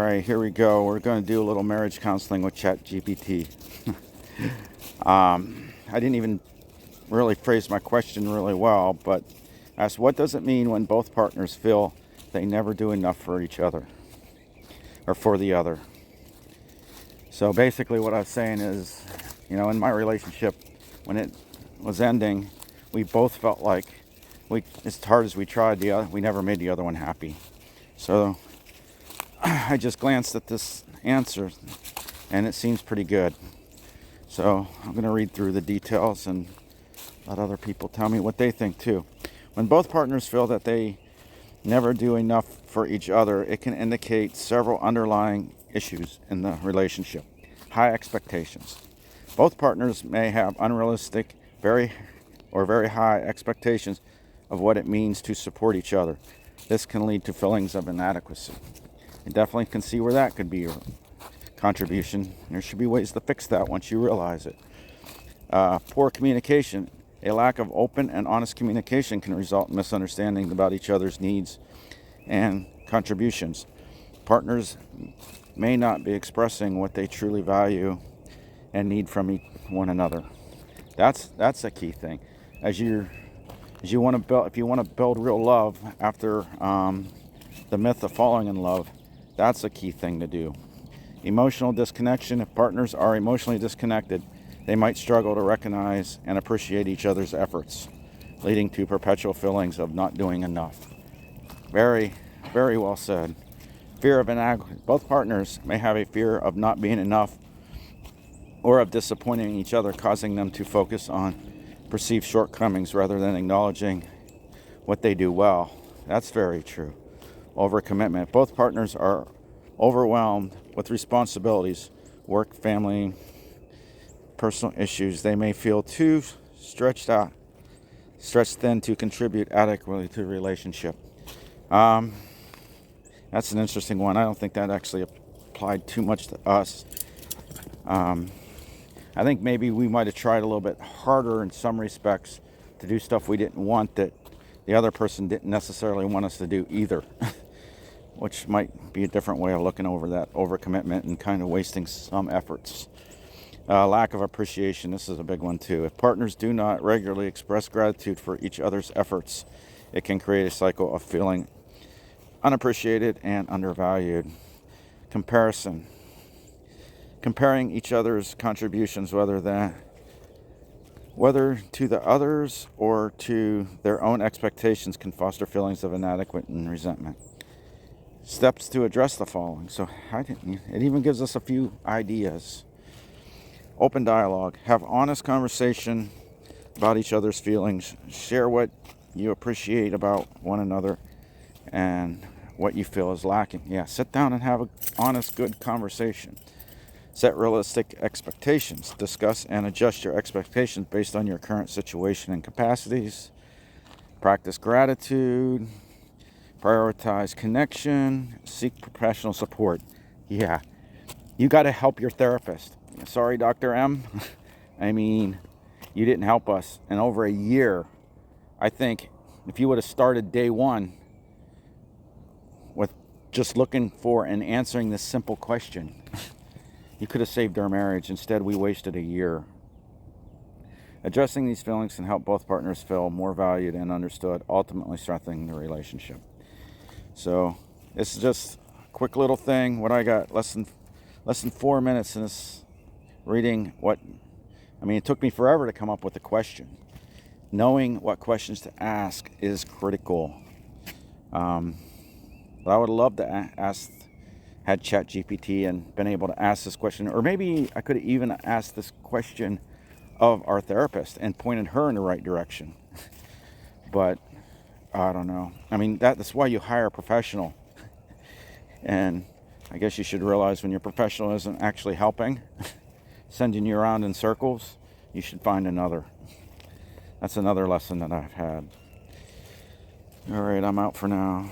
right, here we go. We're going to do a little marriage counseling with GBT. I didn't even really phrase my question really well, but asked, what does it mean when both partners feel they never do enough for each other or for the other? So basically what I was saying is, in my relationship, when it was ending, we both felt like as hard as we tried, we never made the other one happy. So I just glanced at this answer and it seems pretty good. So I'm going to read through the details and let other people tell me what they think too. When both partners feel that they never do enough for each other, it can indicate several underlying issues in the relationship. High expectations. Both partners may have unrealistic, very high expectations of what it means to support each other. This can lead to feelings of inadequacy. You definitely can see where that could be your contribution. There should be ways to fix that once you realize it. Poor communication. A lack of open and honest communication can result in misunderstanding about each other's needs and contributions. Partners may not be expressing what they truly value and need from one another. That's a key thing. If you want to build real love after the myth of falling in love, that's a key thing to do. Emotional disconnection. If partners are emotionally disconnected, they might struggle to recognize and appreciate each other's efforts, leading to perpetual feelings of not doing enough. Very, very well said. Fear of inadequacy. Both partners may have a fear of not being enough or of disappointing each other, causing them to focus on perceived shortcomings rather than acknowledging what they do well. That's very true. Overcommitment. Both partners are overwhelmed with responsibilities, work, family, personal issues. They may feel too stretched thin to contribute adequately to the relationship. That's an interesting one. I don't think that actually applied too much to us. I think maybe we might have tried a little bit harder in some respects to do stuff we didn't want that the other person didn't necessarily want us to do either, which might be a different way of looking over that overcommitment and kind of wasting some efforts. Lack of appreciation. This is a big one too. If partners do not regularly express gratitude for each other's efforts, it can create a cycle of feeling unappreciated and undervalued. Comparison. Comparing each other's contributions, whether to the others or to their own expectations, can foster feelings of inadequacy and resentment. Steps to address the following. So it even gives us a few ideas. Open dialogue. Have honest conversation about each other's feelings. Share what you appreciate about one another and what you feel is lacking. Sit down and have an honest, good conversation. Set realistic expectations. Discuss and adjust your expectations based on your current situation and capacities. Practice gratitude. Prioritize connection. Seek professional support. You got to help your therapist. Sorry, Dr. M. I mean, you didn't help us in over a year. I think if you would have started day one with just looking for and answering this simple question, you could have saved our marriage. Instead, we wasted a year. Addressing these feelings can help both partners feel more valued and understood, ultimately strengthening the relationship. So this is just a quick little thing. What I got, less than 4 minutes in this reading. It took me forever to come up with a question. Knowing what questions to ask is critical. But I would love to had ChatGPT and been able to ask this question, or maybe I could have even asked this question of our therapist and pointed her in the right direction. But I don't know. That's why you hire a professional. And I guess you should realize when your professional isn't actually helping, sending you around in circles, you should find another. That's another lesson that I've had. All right, I'm out for now.